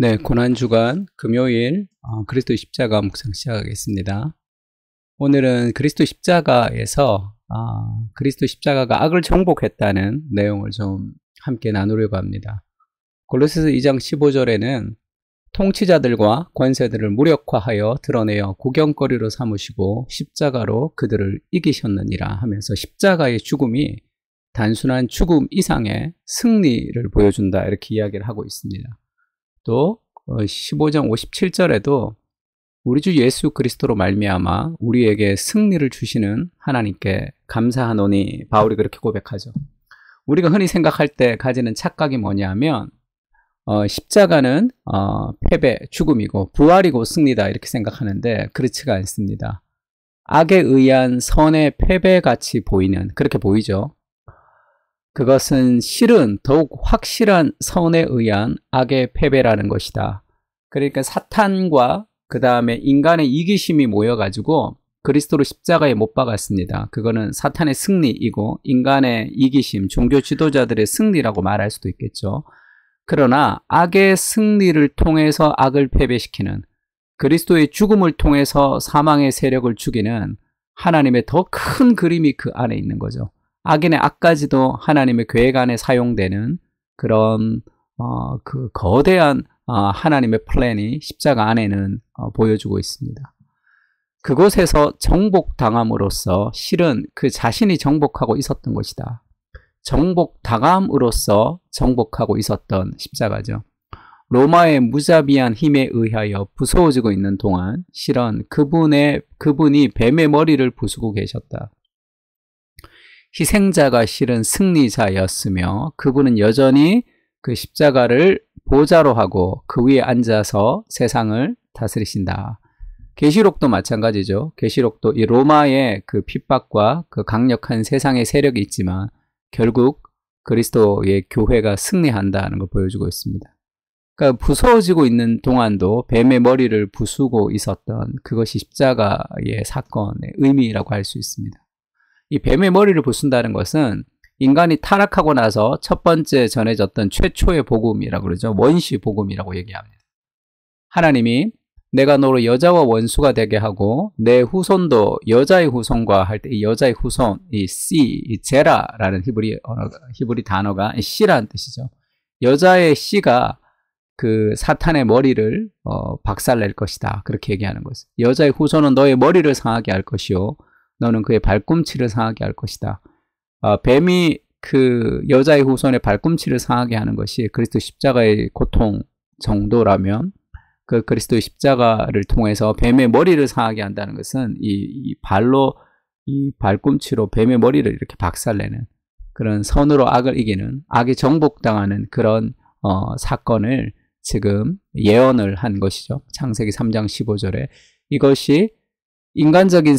네, 고난주간 금요일 그리스도 십자가 묵상 시작하겠습니다. 오늘은 그리스도 십자가에서 그리스도 십자가가 악을 정복했다는 내용을 좀 함께 나누려고 합니다. 골로새서 2장 15절에는 통치자들과 권세들을 무력화하여 드러내어 구경거리로 삼으시고 십자가로 그들을 이기셨느니라 하면서 십자가의 죽음이 단순한 죽음 이상의 승리를 보여준다, 이렇게 이야기를 하고 있습니다. 또 15장 57절에도 우리 주 예수 그리스도로 말미암아 우리에게 승리를 주시는 하나님께 감사하노니, 바울이 그렇게 고백하죠. 우리가 흔히 생각할 때 가지는 착각이 뭐냐면 십자가는 패배, 죽음이고 부활이고 승리다, 이렇게 생각하는데 그렇지가 않습니다. 악에 의한 선의 패배같이 보이는, 그렇게 보이죠. 그것은 실은 더욱 확실한 선에 의한 악의 패배라는 것이다. 그러니까 사탄과 그 다음에 인간의 이기심이 모여가지고 그리스도로 십자가에 못 박았습니다. 그거는 사탄의 승리이고 인간의 이기심, 종교 지도자들의 승리라고 말할 수도 있겠죠. 그러나 악의 승리를 통해서 악을 패배시키는, 그리스도의 죽음을 통해서 사망의 세력을 죽이는 하나님의 더 큰 그림이 그 안에 있는 거죠. 악인의 악까지도 하나님의 계획 안에 사용되는 그런 그 거대한 하나님의 플랜이 십자가 안에는 보여주고 있습니다. 그곳에서 정복당함으로써 실은 그 자신이 정복하고 있었던 것이다. 정복당함으로써 정복하고 있었던 십자가죠. 로마의 무자비한 힘에 의하여 부서워지고 있는 동안 실은 그분이 뱀의 머리를 부수고 계셨다. 희생자가 실은 승리자였으며 그분은 여전히 그 십자가를 보좌로 하고 그 위에 앉아서 세상을 다스리신다. 계시록도 마찬가지죠. 계시록도 이 로마의 그 핍박과 그 강력한 세상의 세력이 있지만 결국 그리스도의 교회가 승리한다는 걸 보여주고 있습니다. 그러니까 부서워지고 있는 동안도 뱀의 머리를 부수고 있었던 그것이 십자가의 사건의 의미라고 할 수 있습니다. 이 뱀의 머리를 부순다는 것은 인간이 타락하고 나서 첫 번째 전해졌던 최초의 복음이라고 그러죠. 원시 복음이라고 얘기합니다. 하나님이 내가 너로 여자와 원수가 되게 하고 내 후손도 여자의 후손과 할 때 이 여자의 후손, 이 제라라는 히브리 단어가 씨라는 뜻이죠. 여자의 씨가 그 사탄의 머리를 박살낼 것이다, 그렇게 얘기하는 거죠. 여자의 후손은 너의 머리를 상하게 할 것이요 너는 그의 발꿈치를 상하게 할 것이다. 뱀이 그 여자의 후손의 발꿈치를 상하게 하는 것이 그리스도 십자가의 고통 정도라면 그 그리스도의 십자가를 통해서 뱀의 머리를 상하게 한다는 것은 이 발꿈치로 뱀의 머리를 이렇게 박살내는 그런 선으로 악을 이기는, 악이 정복당하는 그런 사건을 지금 예언을 한 것이죠. 창세기 3장 15절에 이것이 인간적인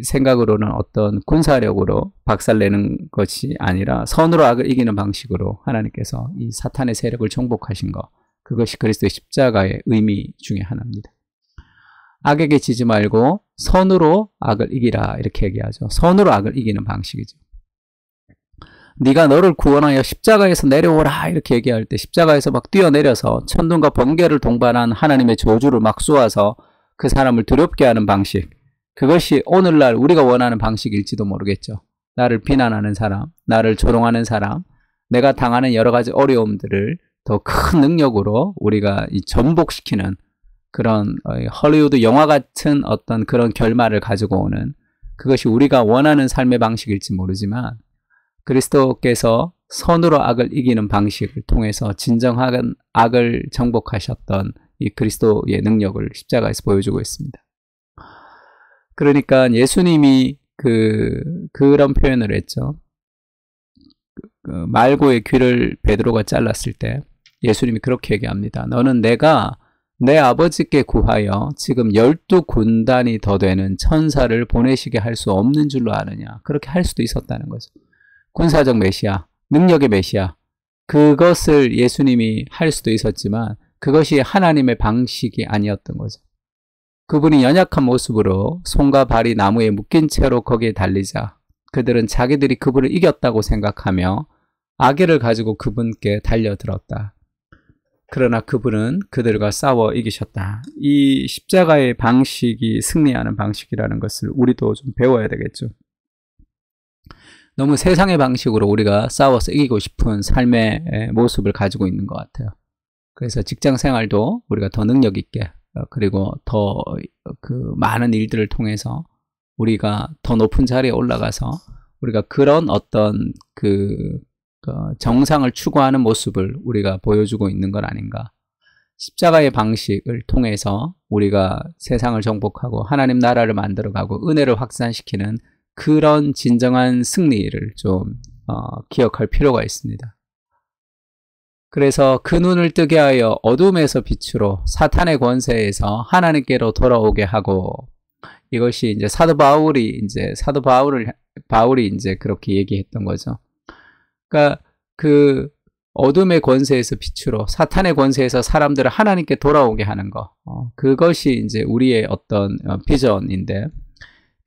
생각으로는 어떤 군사력으로 박살내는 것이 아니라 선으로 악을 이기는 방식으로 하나님께서 이 사탄의 세력을 정복하신 것, 그것이 그리스도의 십자가의 의미 중에 하나입니다. 악에게 지지 말고 선으로 악을 이기라, 이렇게 얘기하죠. 선으로 악을 이기는 방식이죠. 네가 너를 구원하여 십자가에서 내려오라, 이렇게 얘기할 때 십자가에서 막 뛰어내려서 천둥과 번개를 동반한 하나님의 저주를 막 쏘아서 그 사람을 두렵게 하는 방식, 그것이 오늘날 우리가 원하는 방식일지도 모르겠죠. 나를 비난하는 사람, 나를 조롱하는 사람, 내가 당하는 여러 가지 어려움들을 더 큰 능력으로 우리가 전복시키는 그런 헐리우드 영화 같은 어떤 그런 결말을 가지고 오는, 그것이 우리가 원하는 삶의 방식일지 모르지만 그리스도께서 선으로 악을 이기는 방식을 통해서 진정한 악을 정복하셨던 이 그리스도의 능력을 십자가에서 보여주고 있습니다. 그러니까 예수님이 그런 표현을 했죠. 말고의 귀를 베드로가 잘랐을 때 예수님이 그렇게 얘기합니다. 너는 내가 내 아버지께 구하여 지금 12군단이 더 되는 천사를 보내시게 할 수 없는 줄로 아느냐. 그렇게 할 수도 있었다는 거죠. 군사적 메시아, 능력의 메시아, 그것을 예수님이 할 수도 있었지만 그것이 하나님의 방식이 아니었던 거죠. 그분이 연약한 모습으로 손과 발이 나무에 묶인 채로 거기에 달리자 그들은 자기들이 그분을 이겼다고 생각하며 아기를 가지고 그분께 달려들었다. 그러나 그분은 그들과 싸워 이기셨다. 이 십자가의 방식이 승리하는 방식이라는 것을 우리도 좀 배워야 되겠죠. 너무 세상의 방식으로 우리가 싸워서 이기고 싶은 삶의 모습을 가지고 있는 것 같아요. 그래서 직장 생활도 우리가 더 능력 있게, 그리고 더 그 많은 일들을 통해서 우리가 더 높은 자리에 올라가서 우리가 그런 어떤 그 정상을 추구하는 모습을 우리가 보여주고 있는 건 아닌가. 십자가의 방식을 통해서 우리가 세상을 정복하고 하나님 나라를 만들어가고 은혜를 확산시키는 그런 진정한 승리를 좀 기억할 필요가 있습니다. 그래서 그 눈을 뜨게 하여 어둠에서 빛으로 사탄의 권세에서 하나님께로 돌아오게 하고, 이것이 이제 사도 바울이 이제 그렇게 얘기했던 거죠. 그러니까 그 어둠의 권세에서 빛으로, 사탄의 권세에서 사람들을 하나님께 돌아오게 하는 거, 그것이 이제 우리의 어떤 비전인데,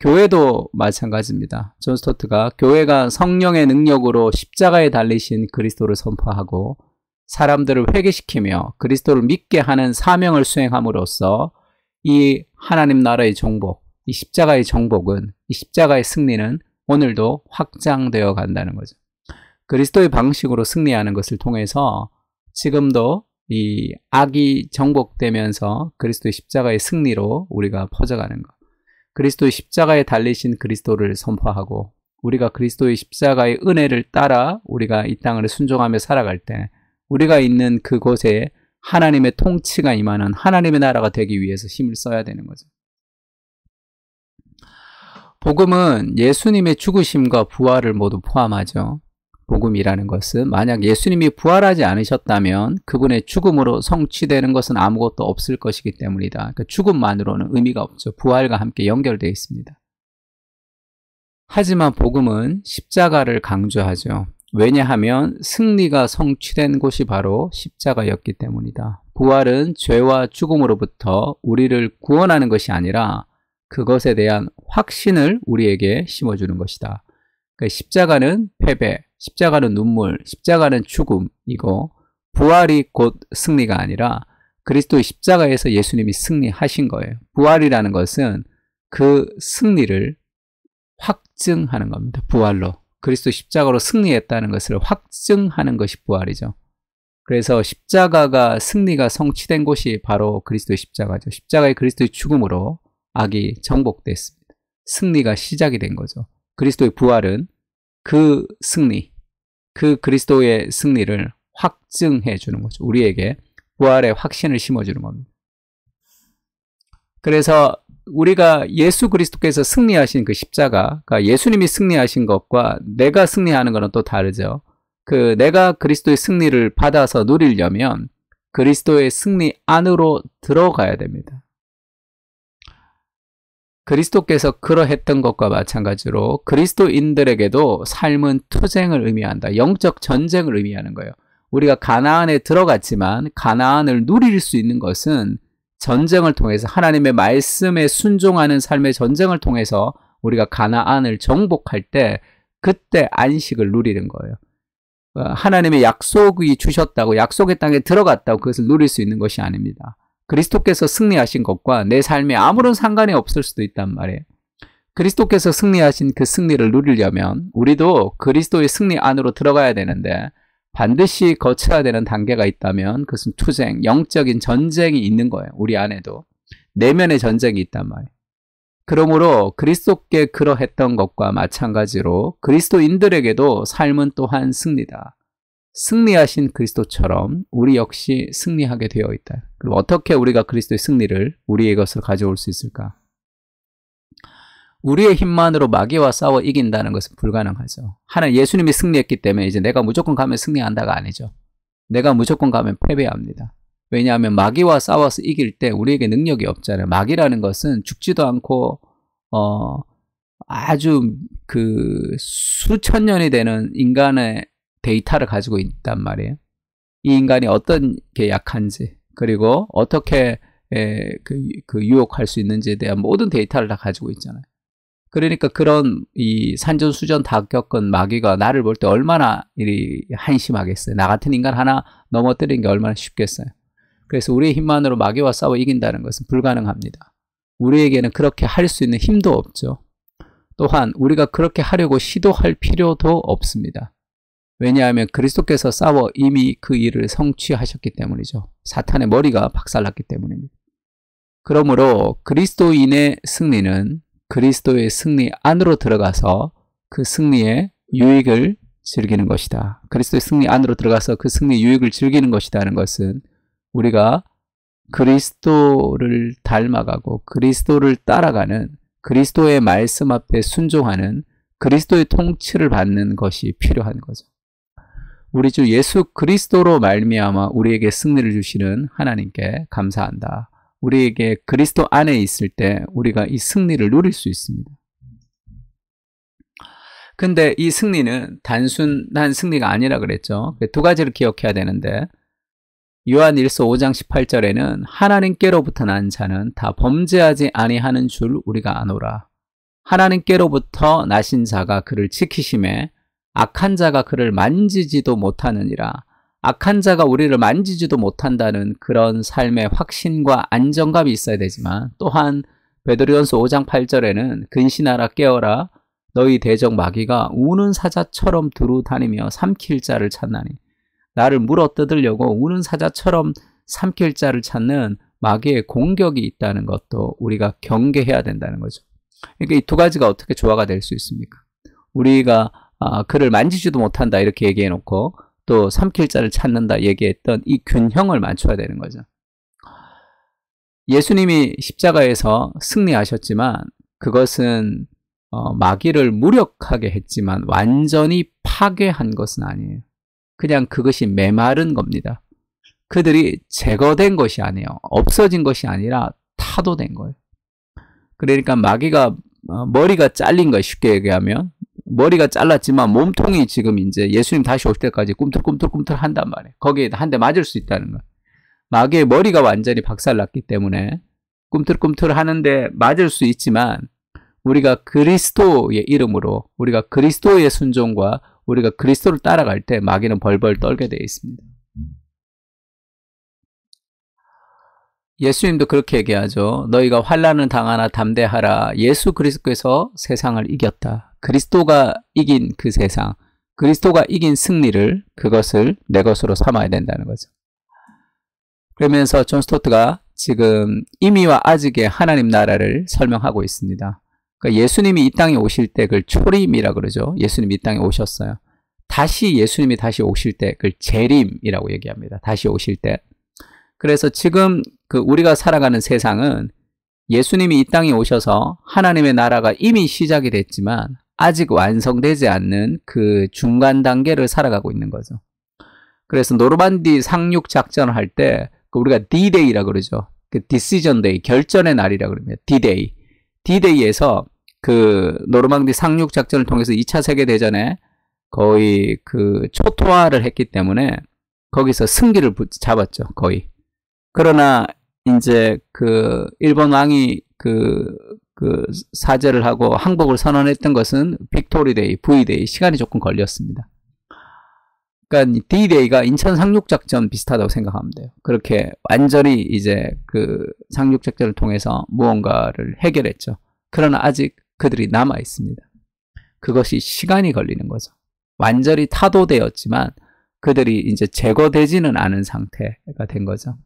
교회도 마찬가지입니다. 존 스토트가 교회가 성령의 능력으로 십자가에 달리신 그리스도를 선포하고 사람들을 회개시키며 그리스도를 믿게 하는 사명을 수행함으로써 이 하나님 나라의 정복, 이 십자가의 정복은, 이 십자가의 승리는 오늘도 확장되어 간다는 거죠. 그리스도의 방식으로 승리하는 것을 통해서 지금도 이 악이 정복되면서 그리스도의 십자가의 승리로 우리가 퍼져가는 것. 그리스도의 십자가에 달리신 그리스도를 선포하고 우리가 그리스도의 십자가의 은혜를 따라 우리가 이 땅을 순종하며 살아갈 때 우리가 있는 그곳에 하나님의 통치가 임하는 하나님의 나라가 되기 위해서 힘을 써야 되는 거죠. 복음은 예수님의 죽으심과 부활을 모두 포함하죠. 복음이라는 것은 만약 예수님이 부활하지 않으셨다면 그분의 죽음으로 성취되는 것은 아무것도 없을 것이기 때문이다. 그러니까 죽음만으로는 의미가 없죠. 부활과 함께 연결되어 있습니다. 하지만 복음은 십자가를 강조하죠. 왜냐하면 승리가 성취된 곳이 바로 십자가였기 때문이다. 부활은 죄와 죽음으로부터 우리를 구원하는 것이 아니라 그것에 대한 확신을 우리에게 심어주는 것이다. 그러니까 십자가는 패배, 십자가는 눈물, 십자가는 죽음이고 부활이 곧 승리가 아니라 그리스도의 십자가에서 예수님이 승리하신 거예요. 부활이라는 것은 그 승리를 확증하는 겁니다. 부활로. 그리스도 십자가로 승리했다는 것을 확증하는 것이 부활이죠. 그래서 십자가가 승리가 성취된 곳이 바로 그리스도의 십자가죠. 십자가의 그리스도의 죽음으로 악이 정복됐습니다. 승리가 시작이 된 거죠. 그리스도의 부활은 그 승리, 그 그리스도의 승리를 확증해 주는 거죠. 우리에게 부활의 확신을 심어주는 겁니다. 그래서 우리가 예수 그리스도께서 승리하신 그 십자가, 그러니까 예수님이 승리하신 것과 내가 승리하는 것은 또 다르죠. 내가 그리스도의 승리를 받아서 누리려면 그리스도의 승리 안으로 들어가야 됩니다. 그리스도께서 그러했던 것과 마찬가지로 그리스도인들에게도 삶은 투쟁을 의미한다. 영적 전쟁을 의미하는 거예요. 우리가 가나안에 들어갔지만 가나안을 누릴 수 있는 것은 전쟁을 통해서 하나님의 말씀에 순종하는 삶의 전쟁을 통해서 우리가 가나안을 정복할 때 그때 안식을 누리는 거예요. 하나님의 약속이 주셨다고 약속의 땅에 들어갔다고 그것을 누릴 수 있는 것이 아닙니다. 그리스도께서 승리하신 것과 내 삶에 아무런 상관이 없을 수도 있단 말이에요. 그리스도께서 승리하신 그 승리를 누리려면 우리도 그리스도의 승리 안으로 들어가야 되는데 반드시 거쳐야 되는 단계가 있다면 그것은 투쟁, 영적인 전쟁이 있는 거예요. 우리 안에도. 내면의 전쟁이 있단 말이에요. 그러므로 그리스도께 그러했던 것과 마찬가지로 그리스도인들에게도 삶은 또한 승리다. 승리하신 그리스도처럼 우리 역시 승리하게 되어 있다. 그럼 어떻게 우리가 그리스도의 승리를 우리의 것을 가져올 수 있을까? 우리의 힘만으로 마귀와 싸워 이긴다는 것은 불가능하죠. 예수님이 승리했기 때문에 이제 내가 무조건 가면 승리한다가 아니죠. 내가 무조건 가면 패배합니다. 왜냐하면 마귀와 싸워서 이길 때 우리에게 능력이 없잖아요. 마귀라는 것은 죽지도 않고 아주 그 수천 년이 되는 인간의 데이터를 가지고 있단 말이에요. 이 인간이 어떤 게 약한지 그리고 어떻게 그 유혹할 수 있는지에 대한 모든 데이터를 다 가지고 있잖아요. 그러니까 그런 이 산전수전 다 겪은 마귀가 나를 볼 때 얼마나 이 한심하겠어요. 나 같은 인간 하나 넘어뜨리는 게 얼마나 쉽겠어요. 그래서 우리의 힘만으로 마귀와 싸워 이긴다는 것은 불가능합니다. 우리에게는 그렇게 할 수 있는 힘도 없죠. 또한 우리가 그렇게 하려고 시도할 필요도 없습니다. 왜냐하면 그리스도께서 싸워 이미 그 일을 성취하셨기 때문이죠. 사탄의 머리가 박살났기 때문입니다. 그러므로 그리스도인의 승리는 그리스도의 승리 안으로 들어가서 그 승리의 유익을 즐기는 것이다. 그리스도의 승리 안으로 들어가서 그 승리의 유익을 즐기는 것이라는 것은 우리가 그리스도를 닮아가고 그리스도를 따라가는 그리스도의 말씀 앞에 순종하는 그리스도의 통치를 받는 것이 필요한 거죠. 우리 주 예수 그리스도로 말미암아 우리에게 승리를 주시는 하나님께 감사한다. 우리에게 그리스도 안에 있을 때 우리가 이 승리를 누릴 수 있습니다. 근데 이 승리는 단순한 승리가 아니라 그랬죠. 두 가지를 기억해야 되는데 요한 1서 5장 18절에는 하나님께로부터 난 자는 다 범죄하지 아니하는 줄 우리가 아노라. 하나님께로부터 나신 자가 그를 지키심에 악한 자가 그를 만지지도 못하느니라. 악한 자가 우리를 만지지도 못한다는 그런 삶의 확신과 안정감이 있어야 되지만 또한 베드로전서 5장 8절에는 근신하라 깨어라 너희 대적 마귀가 우는 사자처럼 두루 다니며 삼킬 자를 찾나니 나를 물어뜯으려고 우는 사자처럼 삼킬 자를 찾는 마귀의 공격이 있다는 것도 우리가 경계해야 된다는 거죠. 그러니까 이 두 가지가 어떻게 조화가 될 수 있습니까? 우리가 그를 만지지도 못한다 이렇게 얘기해 놓고 또 삼킬 자를 찾는다 얘기했던 이 균형을 맞춰야 되는 거죠. 예수님이 십자가에서 승리하셨지만 그것은 마귀를 무력하게 했지만 완전히 파괴한 것은 아니에요. 그냥 그것이 메마른 겁니다. 그들이 제거된 것이 아니에요. 없어진 것이 아니라 타도된 거예요. 그러니까 마귀가 머리가 잘린 거예요. 쉽게 얘기하면 머리가 잘랐지만 몸통이 지금 이제 예수님 다시 올 때까지 꿈틀꿈틀 한단 말이에요. 거기에 한 대 맞을 수 있다는 거예요. 마귀의 머리가 완전히 박살났기 때문에 꿈틀꿈틀 하는데 맞을 수 있지만 우리가 그리스도의 이름으로 우리가 그리스도의 순종과 우리가 그리스도를 따라갈 때 마귀는 벌벌 떨게 되어 있습니다. 예수님도 그렇게 얘기하죠. 너희가 환난을 당하나 담대하라. 예수 그리스도께서 세상을 이겼다. 그리스도가 이긴 그 세상, 그리스도가 이긴 승리를 그것을 내 것으로 삼아야 된다는 거죠. 그러면서 존 스토트가 지금 이미와 아직의 하나님 나라를 설명하고 있습니다. 그러니까 예수님이 이 땅에 오실 때 그걸 초림이라고 그러죠. 예수님이 이 땅에 오셨어요. 다시 예수님이 다시 오실 때 그걸 재림이라고 얘기합니다. 다시 오실 때. 그래서 지금 우리가 살아가는 세상은 예수님이 이 땅에 오셔서 하나님의 나라가 이미 시작이 됐지만 아직 완성되지 않는 그 중간 단계를 살아가고 있는 거죠. 그래서 노르만디 상륙 작전을 할 때 우리가 D-Day라고 그러죠. 그 Decision Day, 결전의 날이라고 그럽니다. D-Day. D-Day에서 그 노르망디 상륙 작전을 통해서 2차 세계대전에 거의 그 초토화를 했기 때문에 거기서 승기를 잡았죠. 거의. 그러나 이제 그 일본 왕이 그 사죄를 하고 항복을 선언했던 것은 빅토리데이, V-Day 시간이 조금 걸렸습니다. 그러니까 D-Day가 인천 상륙작전 비슷하다고 생각하면 돼요. 그렇게 완전히 이제 그 상륙작전을 통해서 무언가를 해결했죠. 그러나 아직 그들이 남아 있습니다. 그것이 시간이 걸리는 거죠. 완전히 타도되었지만 그들이 이제 제거되지는 않은 상태가 된 거죠.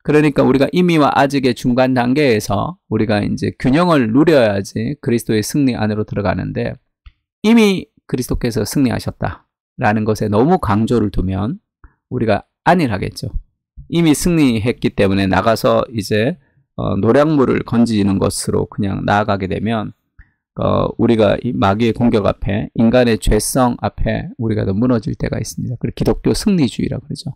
그러니까 우리가 이미와 아직의 중간 단계에서 우리가 이제 균형을 누려야지 그리스도의 승리 안으로 들어가는데 이미 그리스도께서 승리하셨다라는 것에 너무 강조를 두면 우리가 안일하겠죠. 이미 승리했기 때문에 나가서 이제 노략물을 건지는 것으로 그냥 나아가게 되면 우리가 이 마귀의 공격 앞에 인간의 죄성 앞에 우리가 더 무너질 때가 있습니다. 그래서 기독교 승리주의라고 그러죠.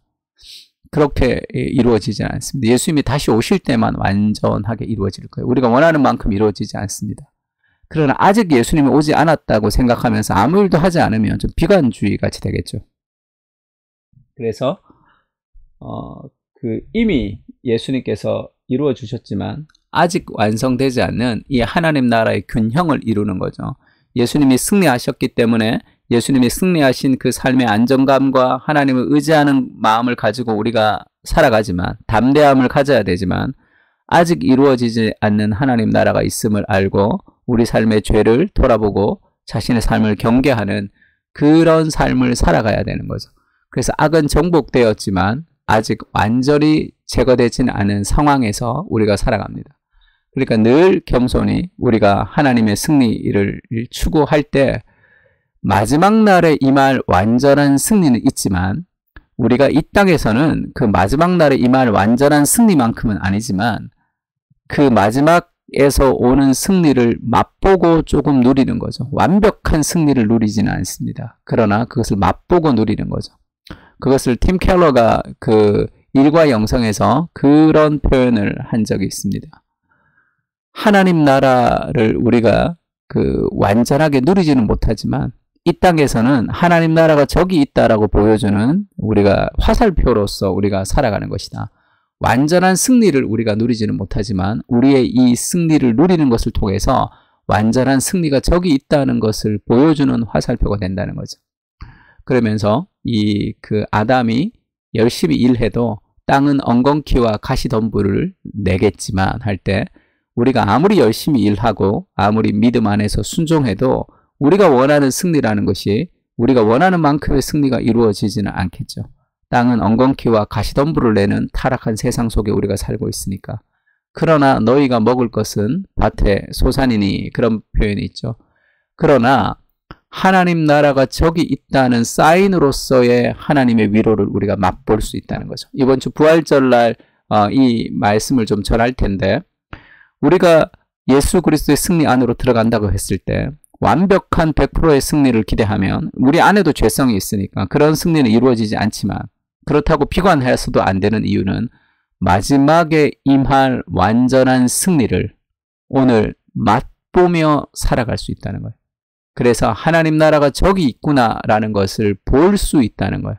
그렇게 이루어지지 않습니다. 예수님이 다시 오실 때만 완전하게 이루어질 거예요. 우리가 원하는 만큼 이루어지지 않습니다. 그러나 아직 예수님이 오지 않았다고 생각하면서 아무 일도 하지 않으면 좀 비관주의 같이 되겠죠. 그래서 이미 예수님께서 이루어 주셨지만 아직 완성되지 않는 이 하나님 나라의 균형을 이루는 거죠. 예수님이 승리하셨기 때문에 예수님이 승리하신 그 삶의 안정감과 하나님을 의지하는 마음을 가지고 우리가 살아가지만, 담대함을 가져야 되지만, 아직 이루어지지 않는 하나님 나라가 있음을 알고 우리 삶의 죄를 돌아보고 자신의 삶을 경계하는 그런 삶을 살아가야 되는 거죠. 그래서 악은 정복되었지만 아직 완전히 제거되지는 않은 상황에서 우리가 살아갑니다. 그러니까 늘 겸손히 우리가 하나님의 승리를 추구할 때 마지막 날에 임할 완전한 승리는 있지만, 우리가 이 땅에서는 그 마지막 날에 임할 완전한 승리만큼은 아니지만 그 마지막에서 오는 승리를 맛보고 조금 누리는 거죠. 완벽한 승리를 누리지는 않습니다. 그러나 그것을 맛보고 누리는 거죠. 그것을 팀 켈러가 그 일과 영성에서 그런 표현을 한 적이 있습니다. 하나님 나라를 우리가 완전하게 누리지는 못하지만 이 땅에서는 하나님 나라가 저기 있다라고 보여주는 우리가 화살표로서 우리가 살아가는 것이다. 완전한 승리를 우리가 누리지는 못하지만 우리의 이 승리를 누리는 것을 통해서 완전한 승리가 저기 있다는 것을 보여주는 화살표가 된다는 거죠. 그러면서 아담이 열심히 일해도 땅은 엉겅퀴와 가시덤불을 내겠지만 할 때, 우리가 아무리 열심히 일하고 아무리 믿음 안에서 순종해도 우리가 원하는 승리라는 것이 우리가 원하는 만큼의 승리가 이루어지지는 않겠죠. 땅은 엉겅퀴와 가시덤불을 내는 타락한 세상 속에 우리가 살고 있으니까. 그러나 너희가 먹을 것은 밭에 소산이니, 그런 표현이 있죠. 그러나 하나님 나라가 저기 있다는 사인으로서의 하나님의 위로를 우리가 맛볼 수 있다는 거죠. 이번 주 부활절날 이 말씀을 좀 전할 텐데, 우리가 예수 그리스도의 승리 안으로 들어간다고 했을 때 완벽한 100%의 승리를 기대하면 우리 안에도 죄성이 있으니까 그런 승리는 이루어지지 않지만, 그렇다고 비관해서도 안 되는 이유는 마지막에 임할 완전한 승리를 오늘 맛보며 살아갈 수 있다는 거예요. 그래서 하나님 나라가 저기 있구나라는 것을 볼 수 있다는 거예요.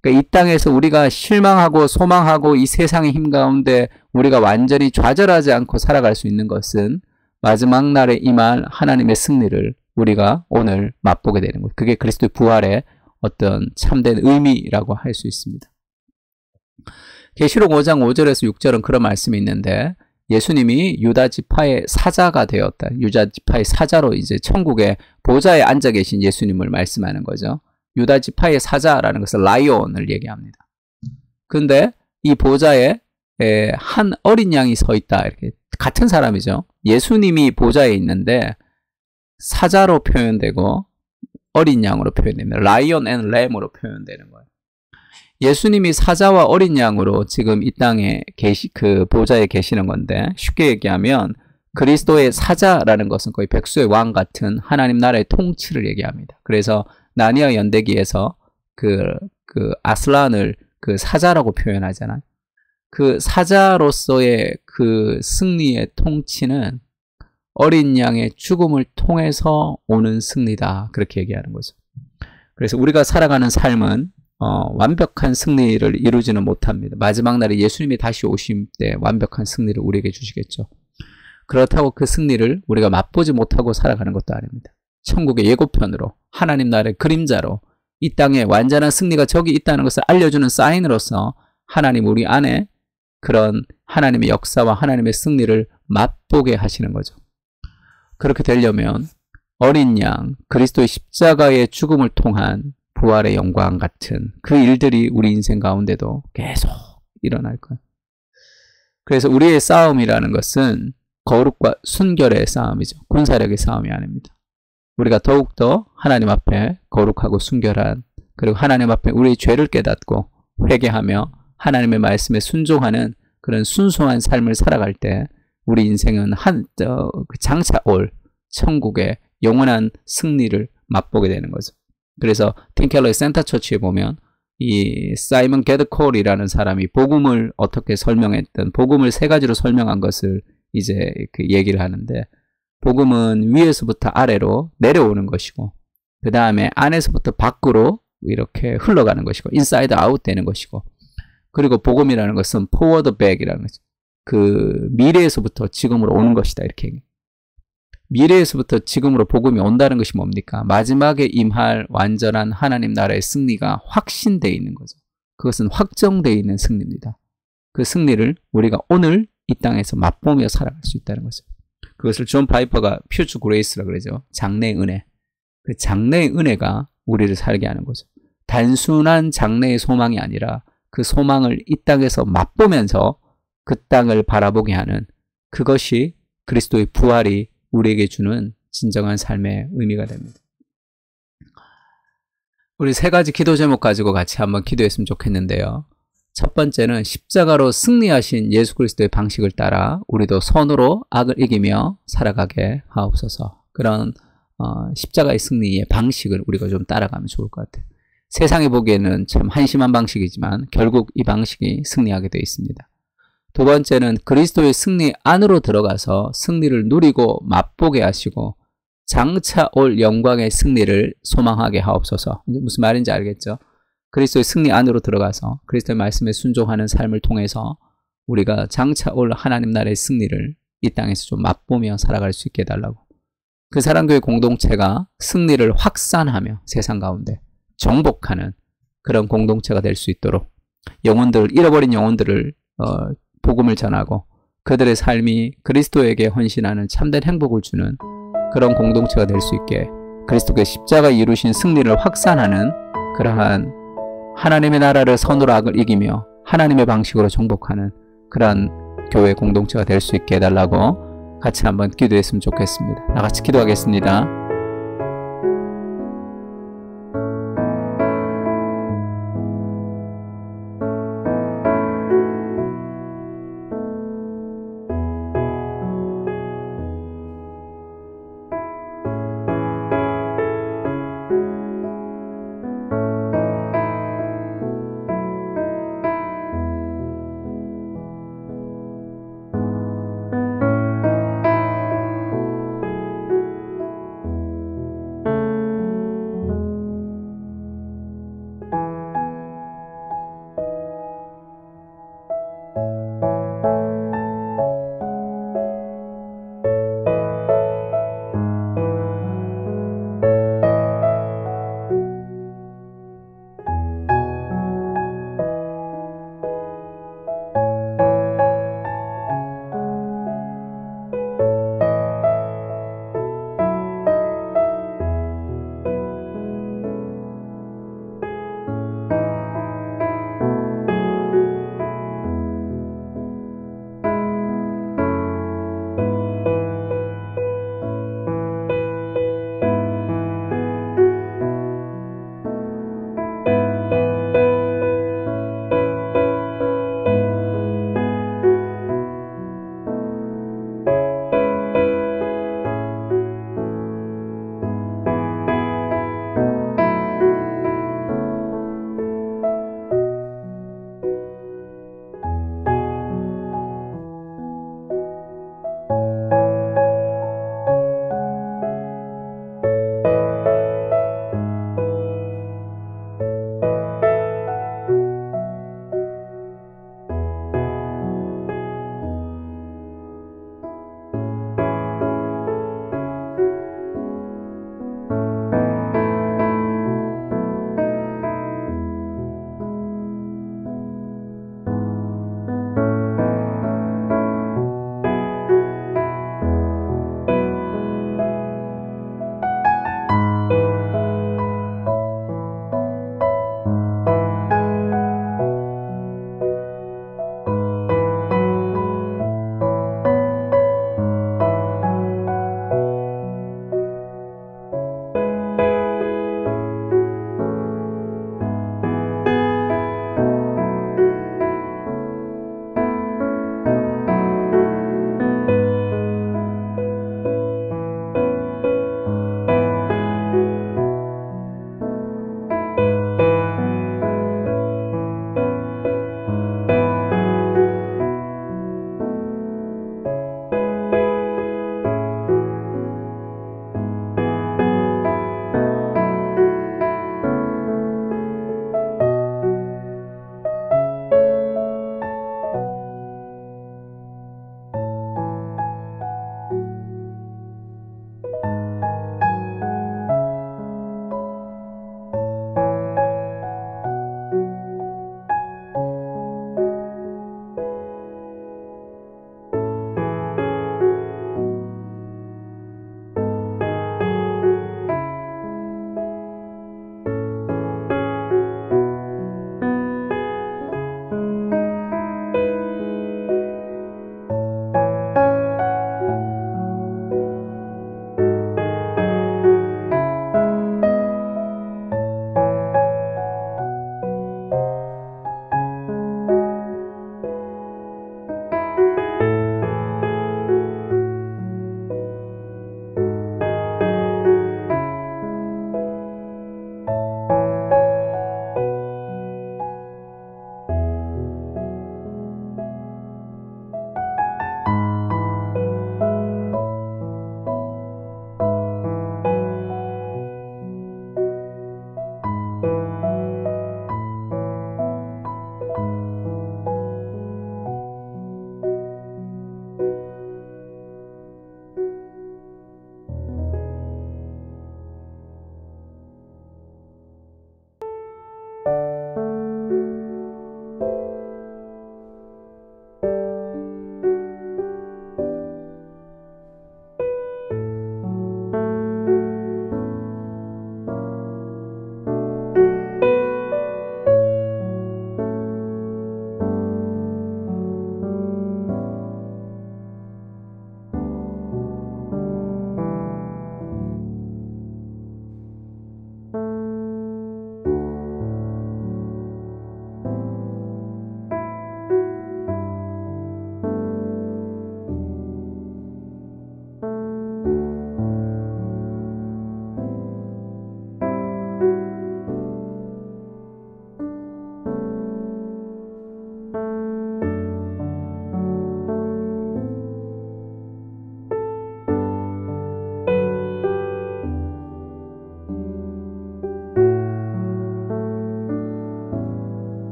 그러니까 이 땅에서 우리가 실망하고 소망하고 이 세상의 힘 가운데 우리가 완전히 좌절하지 않고 살아갈 수 있는 것은 마지막 날에 임할 하나님의 승리를 우리가 오늘 맛보게 되는 거예요. 그게 그리스도의 부활의 어떤 참된 의미라고 할 수 있습니다. 계시록 5장 5절에서 6절은 그런 말씀이 있는데, 예수님이 유다 지파의 사자가 되었다. 유다 지파의 사자로 이제 천국의 보좌에 앉아 계신 예수님을 말씀하는 거죠. 유다 지파의 사자라는 것은 라이온을 얘기합니다. 근데 이 보좌에 한 어린 양이 서 있다. 이렇게 같은 사람이죠. 예수님이 보좌에 있는데 사자로 표현되고 어린 양으로 표현됩니다. 라이온 앤 램으로 표현되는 거예요. 예수님이 사자와 어린 양으로 지금 이 땅에 보좌에 계시는 건데, 쉽게 얘기하면 그리스도의 사자라는 것은 거의 백수의 왕 같은 하나님 나라의 통치를 얘기합니다. 그래서 나니아 연대기에서 아슬란을 사자라고 표현하잖아요. 그 사자로서의 그 승리의 통치는 어린 양의 죽음을 통해서 오는 승리다. 그렇게 얘기하는 거죠. 그래서 우리가 살아가는 삶은 완벽한 승리를 이루지는 못합니다. 마지막 날에 예수님이 다시 오심 때 완벽한 승리를 우리에게 주시겠죠. 그렇다고 그 승리를 우리가 맛보지 못하고 살아가는 것도 아닙니다. 천국의 예고편으로, 하나님 나라의 그림자로 이 땅에 완전한 승리가 저기 있다는 것을 알려주는 사인으로서 하나님 우리 안에 그런 하나님의 역사와 하나님의 승리를 맛보게 하시는 거죠. 그렇게 되려면 어린 양, 그리스도의 십자가의 죽음을 통한 부활의 영광 같은 그 일들이 우리 인생 가운데도 계속 일어날 거예요. 그래서 우리의 싸움이라는 것은 거룩과 순결의 싸움이죠. 군사력의 싸움이 아닙니다. 우리가 더욱더 하나님 앞에 거룩하고 순결한, 그리고 하나님 앞에 우리의 죄를 깨닫고 회개하며 하나님의 말씀에 순종하는 그런 순수한 삶을 살아갈 때 우리 인생은 장차 올 천국의 영원한 승리를 맛보게 되는 거죠. 그래서 팀 켈러의 센터처치에 보면 이 사이먼 게드콜이라는 사람이 복음을 어떻게 설명했던, 복음을 세 가지로 설명한 것을 이제 얘기를 하는데, 복음은 위에서부터 아래로 내려오는 것이고, 그 다음에 안에서부터 밖으로 이렇게 흘러가는 것이고, 인사이드 아웃 되는 것이고, 그리고 복음이라는 것은 포워드 백이라는 거죠. 그 미래에서부터 지금으로 오는 것이다. 이렇게. 미래에서부터 지금으로 복음이 온다는 것이 뭡니까? 마지막에 임할 완전한 하나님 나라의 승리가 확신되어 있는 거죠. 그것은 확정되어 있는 승리입니다. 그 승리를 우리가 오늘 이 땅에서 맛보며 살아갈 수 있다는 거죠. 그것을 존 파이퍼가 퓨처 그레이스라고 그러죠. 장래의 은혜. 그 장래의 은혜가 우리를 살게 하는 거죠. 단순한 장래의 소망이 아니라 그 소망을 이 땅에서 맛보면서 그 땅을 바라보게 하는 그것이 그리스도의 부활이 우리에게 주는 진정한 삶의 의미가 됩니다. 우리 세 가지 기도 제목 가지고 같이 한번 기도했으면 좋겠는데요. 첫 번째는 십자가로 승리하신 예수 그리스도의 방식을 따라 우리도 선으로 악을 이기며 살아가게 하옵소서. 그런 십자가의 승리의 방식을 우리가 좀 따라가면 좋을 것 같아요. 세상이 보기에는 참 한심한 방식이지만 결국 이 방식이 승리하게 되어 있습니다. 두 번째는 그리스도의 승리 안으로 들어가서 승리를 누리고 맛보게 하시고 장차 올 영광의 승리를 소망하게 하옵소서. 이제 무슨 말인지 알겠죠? 그리스도의 승리 안으로 들어가서 그리스도의 말씀에 순종하는 삶을 통해서 우리가 장차 올 하나님 나라의 승리를 이 땅에서 좀 맛보며 살아갈 수 있게 해달라고. 그 사랑교회 공동체가 승리를 확산하며 세상 가운데 정복하는 그런 공동체가 될 수 있도록 잃어버린 영혼들을 복음을 전하고 그들의 삶이 그리스도에게 헌신하는 참된 행복을 주는 그런 공동체가 될 수 있게 그리스도의 십자가 이루신 승리를 확산하는 그러한 하나님의 나라를 선으로 악을 이기며 하나님의 방식으로 정복하는 그러한 교회 공동체가 될 수 있게 해달라고 같이 한번 기도했으면 좋겠습니다. 다 같이 기도하겠습니다.